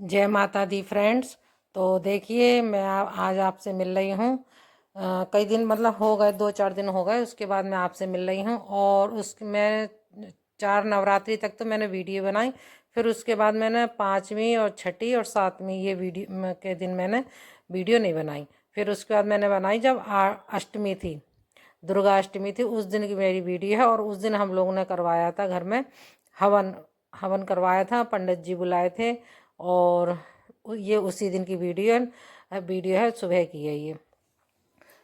जय माता दी फ्रेंड्स। तो देखिए मैं आज आपसे मिल रही हूँ। कई दिन मतलब हो गए, 2-4 दिन हो गए, उसके बाद मैं आपसे मिल रही हूँ। और मैं 4 नवरात्रि तक तो मैंने वीडियो बनाई, फिर उसके बाद मैंने 5वीं और 6ठी और 7वीं ये वीडियो के दिन मैंने वीडियो नहीं बनाई। फिर उसके बाद मैंने बनाई जब अष्टमी थी, दुर्गा अष्टमी थी, उस दिन की मेरी वीडियो है। और उस दिन हम लोगों ने करवाया था घर में हवन हवन करवाया था, पंडित जी बुलाए थे। और ये उसी दिन की वीडियो है, सुबह की है ये।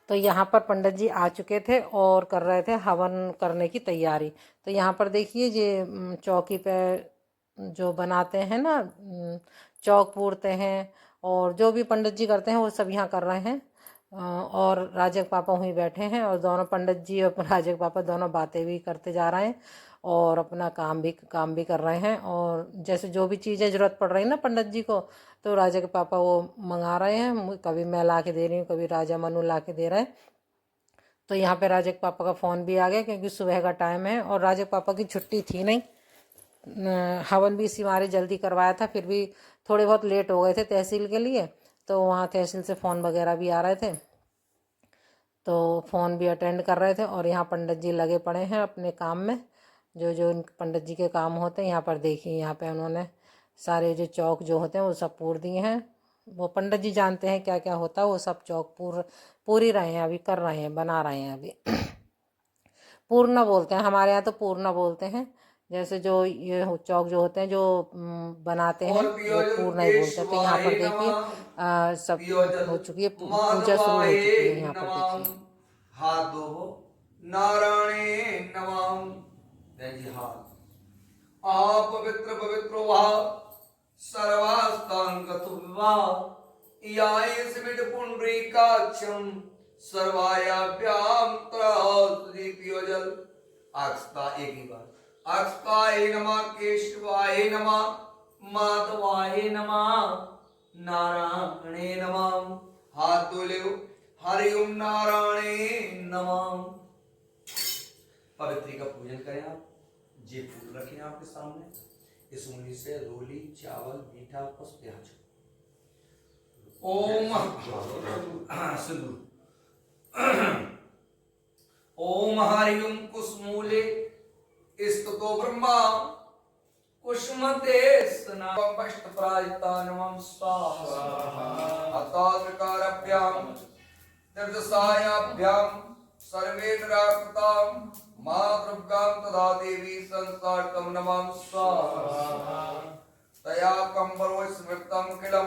तो यहाँ पर पंडित जी आ चुके थे और कर रहे थे हवन करने की तैयारी। तो यहाँ पर देखिए ये चौकी पे जो बनाते हैं ना, चौक पूरते हैं, और जो भी पंडित जी करते हैं वो सब यहाँ कर रहे हैं। और राजक पापा वहीं बैठे हैं, और दोनों पंडित जी और राजक पापा दोनों बातें भी करते जा रहे हैं और अपना काम भी कर रहे हैं। और जैसे जो भी चीज़ें ज़रूरत पड़ रही है ना पंडित जी को, तो राजा के पापा वो मंगा रहे हैं। कभी मैं ला के दे रही हूँ, कभी राजा मनु ला के दे रहे हैं। तो यहाँ पे राजा के पापा का फ़ोन भी आ गया, क्योंकि सुबह का टाइम है और राजा के पापा की छुट्टी थी नहीं। हवन भी इसी मारे जल्दी करवाया था, फिर भी थोड़े बहुत लेट हो गए थे तहसील के लिए। तो वहाँ तहसील से फ़ोन वगैरह भी आ रहे थे, तो फ़ोन भी अटेंड कर रहे थे। और यहाँ पंडित जी लगे पड़े हैं अपने काम में, जो जो पंडित जी के काम होते हैं। यहाँ पर देखिए, यहाँ पे उन्होंने सारे जो चौक जो होते हैं वो सब पूर दिए हैं। वो पंडित जी जानते हैं क्या क्या होता है, वो सब चौक पूर ही रहे हैं, अभी कर रहे हैं, बना रहे हैं अभी। पूर्णा बोलते हैं हमारे यहाँ, तो पूर्णा बोलते हैं। जैसे जो ये चौक जो होते हैं जो बनाते हैं, वो पूर्णा ही बोलते हैं। तो यहाँ पर देखिए सब हो चुकी है, पूजा शुरू हो चुकी है। यहाँ पर देखिए हाथ धो नारायणे नमः। देखिए हाथ आप पवित्र पवित्र वाह सर्वास्तांग याय सिमित पुंडरीकाक्षम सर्वायाभ्याम त्रदीप्योजल। आस्था एक ही बार, आस्ताय नमः, केशवाय नमः, माधवाय नमः, नारायणे नमः। हाथ धो ले, हरि ओम नारायणे नमः। पवित्री का पूजन करें आप। ये फूल रखें आपके सामने, इस उंगली से रोली, चावल, मीठा, पुष्प, प्याज। ओम सिंदूर। ओम हरि ओम कुसमूले स्तुतो ब्रह्मा कुसुमते स्नाम पष्टप्रायता नमः स्वाहा। अताद्विकारभ्याम तीर्थसायाभ्याम सर्वे निराकृतां मातृभ्यां तदा देवी संस्कारतं नमः स्वाहा। तया कंबरो स्मृतं किलं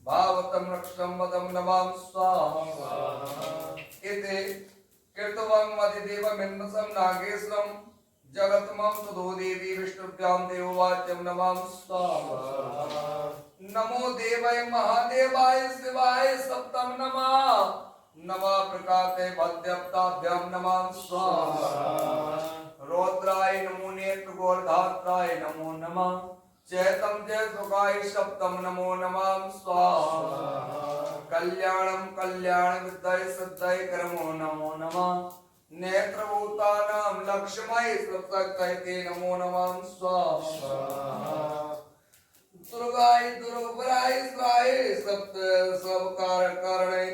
भावतं रक्षं वदं नमः स्वाहा। इति कीर्तवं अधिदेवमिन्द्रसं नागेश्वरं जगतमं तदो देवी विष्णुभ्यां देववाच्यं नमः स्वाहा। नमो देवाय महादेवाय शिवाय सप्तम नमः। नमः प्रकाते भद्यप्ताभ्यां नमः स्वाहा। रौद्राय नमो नेत्रगोर्धात्राय नमो नमः। चैतम जय सुखाय सप्तम नमो नमः स्वाहा। कल्याणम कल्याण विद्याय सिद्धाय करमो नमो नमः। नेत्रभूतानां लक्ष्मय सप्तकैते नमो नमः स्वाहा। दुर्गाय दुर्गराय स्वाहे सप्त सब कारणे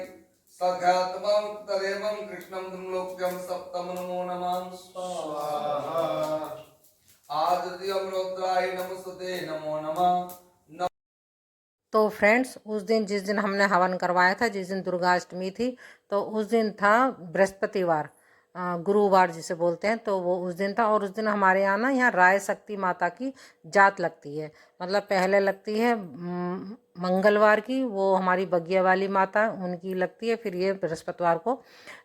सख्यात्मं तदेवं कृष्णं धृलोक्यं सप्तम नमो नमः स्वाहा। आदित्यं रुद्राय नमस्ते नमो नमः। तो फ्रेंड्स, उस दिन जिस दिन हमने हवन करवाया था, जिस दिन दुर्गा अष्टमी थी, तो उस दिन था बृहस्पतिवार, गुरुवार जिसे बोलते हैं, तो वो उस दिन था। और उस दिन हमारे यहाँ ना, यहाँ राय शक्ति माता की जात लगती है। मतलब पहले लगती है मंगलवार की, वो हमारी बगिया वाली माता, उनकी लगती है। फिर ये बृहस्पतिवार को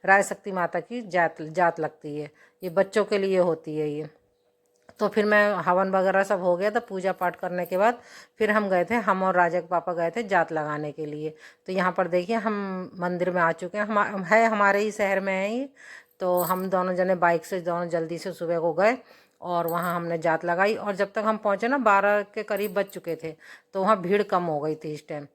राय शक्ति माता की जात लगती है। ये बच्चों के लिए होती है ये। तो फिर मैं हवन वगैरह सब हो गया था, पूजा पाठ करने के बाद फिर हम गए थे, हम और राजा के पापा गए थे जात लगाने के लिए। तो यहाँ पर देखिए हम मंदिर में आ चुके हैं। हमारे ही शहर में है ये। तो हम दोनों जने बाइक से दोनों जल्दी से सुबह को गए और वहाँ हमने जात लगाई। और जब तक हम पहुँचे ना, 12 के करीब बज चुके थे, तो वहाँ भीड़ कम हो गई थी इस टाइम।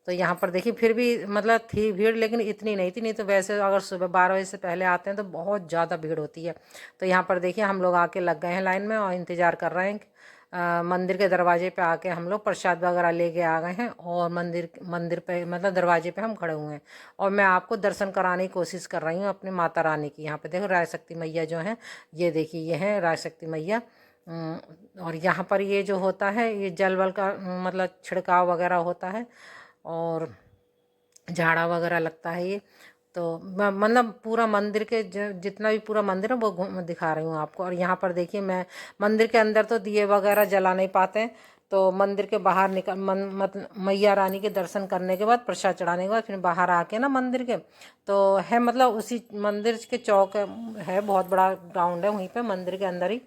तो यहाँ पर देखिए फिर भी मतलब थी भीड़, लेकिन इतनी नहीं थी। नहीं तो वैसे अगर सुबह 12 बजे से पहले आते हैं तो बहुत ज़्यादा भीड़ होती है। तो यहाँ पर देखिए हम लोग आके लग गए हैं लाइन में और इंतज़ार कर रहे हैं। मंदिर के दरवाजे पे आके हम लोग प्रसाद वगैरह लेके आ गए हैं और मंदिर पे मतलब दरवाजे पे हम खड़े हुए हैं। और मैं आपको दर्शन कराने की कोशिश कर रही हूँ अपनी माता रानी की। यहाँ पे देखो राय शक्ति मैया जो हैं, ये देखिए ये हैं राय शक्ति मैया। और यहाँ पर ये जो होता है, ये जल वल का मतलब छिड़काव वगैरह होता है और झाड़ा वगैरह लगता है ये। तो मतलब पूरा मंदिर के जितना भी पूरा मंदिर है वो दिखा रही हूँ आपको। और यहाँ पर देखिए मैं मंदिर के अंदर तो दिए वगैरह जला नहीं पाते हैं, तो मंदिर के बाहर निकल मतलब मैया रानी के दर्शन करने के बाद, प्रसाद चढ़ाने के बाद फिर बाहर आके ना मंदिर के, तो है मतलब उसी मंदिर के चौक है, बहुत बड़ा ग्राउंड है वहीं पे मंदिर के अंदर ही।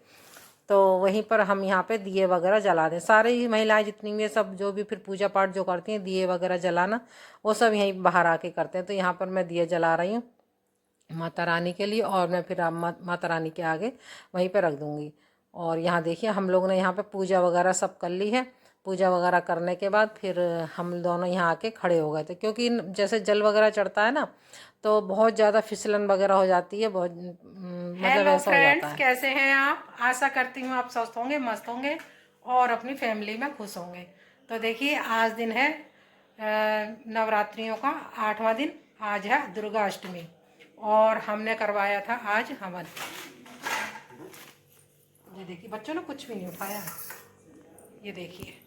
तो वहीं पर हम यहाँ पे दिए वगैरह जला दें, सारे ही महिलाएं जितनी भी सब जो भी फिर पूजा पाठ जो करती हैं, दिए वगैरह जलाना वो सब यहीं बाहर आके करते हैं। तो यहाँ पर मैं दिए जला रही हूँ माता रानी के लिए, और मैं फिर माता रानी के आगे वहीं पर रख दूँगी। और यहाँ देखिए हम लोग ने यहाँ पे पूजा वगैरह सब कर ली है। पूजा वगैरह करने के बाद फिर हम दोनों यहाँ आके खड़े हो गए थे, क्योंकि जैसे जल वगैरह चढ़ता है ना, तो बहुत ज़्यादा फिसलन वगैरह हो जाती है, बहुत मतलब हेलो ऐसा हो जाता फ्रेंड्स, है। कैसे हैं आप? आशा करती हूँ आप स्वस्थ होंगे, मस्त होंगे और अपनी फैमिली में खुश होंगे। तो देखिए आज दिन है नवरात्रियों का 8वां दिन। आज है दुर्गा अष्टमी और हमने करवाया था आज हवन। ये देखिए बच्चों ने कुछ भी नहीं उठाया। ये देखिए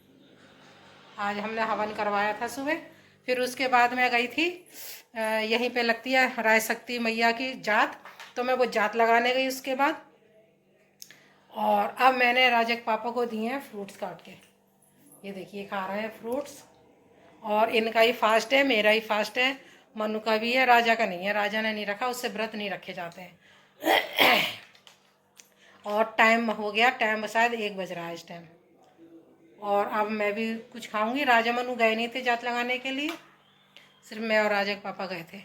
आज हमने हवन करवाया था सुबह। फिर उसके बाद मैं गई थी, यहीं पे लगती है राय शक्ति मैया की जात, तो मैं वो जात लगाने गई उसके बाद। और अब मैंने राजा के पापा को दिए हैं फ्रूट्स काट के। ये देखिए खा रहे हैं फ्रूट्स। और इनका ही फास्ट है, मेरा ही फास्ट है, मनु का भी है, राजा का नहीं है, राजा ने नहीं रखा, उससे व्रत नहीं रखे जाते हैं। और टाइम हो गया, टाइम शायद 1 बज रहा है इस टाइम। और अब मैं भी कुछ खाऊंगी। राजा मनु गए नहीं थे जात लगाने के लिए, सिर्फ मैं और राजा के पापा गए थे।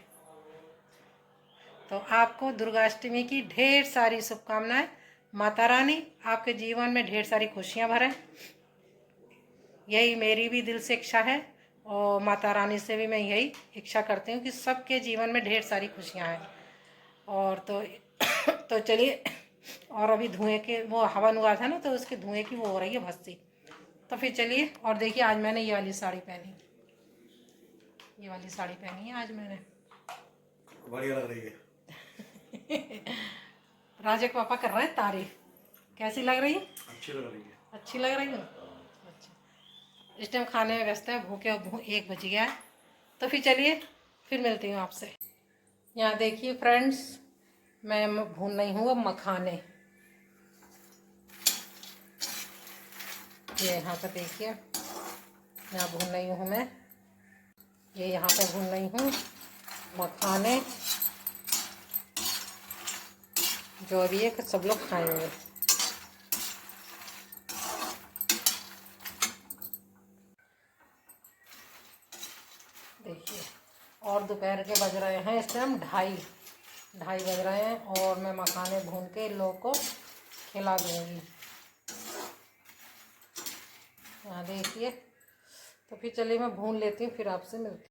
तो आपको दुर्गाष्टमी की ढेर सारी शुभकामनाएं। माता रानी आपके जीवन में ढेर सारी खुशियां भरे, यही मेरी भी दिल से इच्छा है। और माता रानी से भी मैं यही इच्छा करती हूँ कि सबके जीवन में ढेर सारी खुशियाँ आए। और तो चलिए, और अभी धुएं के वो हवन हुआ था ना, तो उसके धुएं की वो हो रही है भस्ती। तो फिर चलिए, और देखिए आज मैंने ये वाली साड़ी पहनी, ये वाली साड़ी पहनी है आज मैंने, बढ़िया लग रही है। राजा के पापा कर रहे हैं तारीफ। कैसी लग रही है? अच्छी लग रही है। अच्छी लग रही है। अच्छा, इस टाइम खाने में व्यस्त है, भूखे 1 बज गया है। तो फिर चलिए, फिर मिलती हूँ आपसे। यहाँ देखिए फ्रेंड्स, मैं भून रही हूँ अब मखाने। ये यहाँ पर देखिए, यहाँ भून रही हूँ मैं, ये यहाँ पे भून रही हूँ मखाने, जो भी है सब लोग खाएंगे। देखिए, और दोपहर के बज रहे हैं इस टाइम 2:30 बज रहे हैं, और मैं मखाने भून के इन लोगों को खिला दूँगी। यहाँ देखिए, तो फिर चलिए मैं भून लेती हूँ, फिर आपसे मिलती हूँ।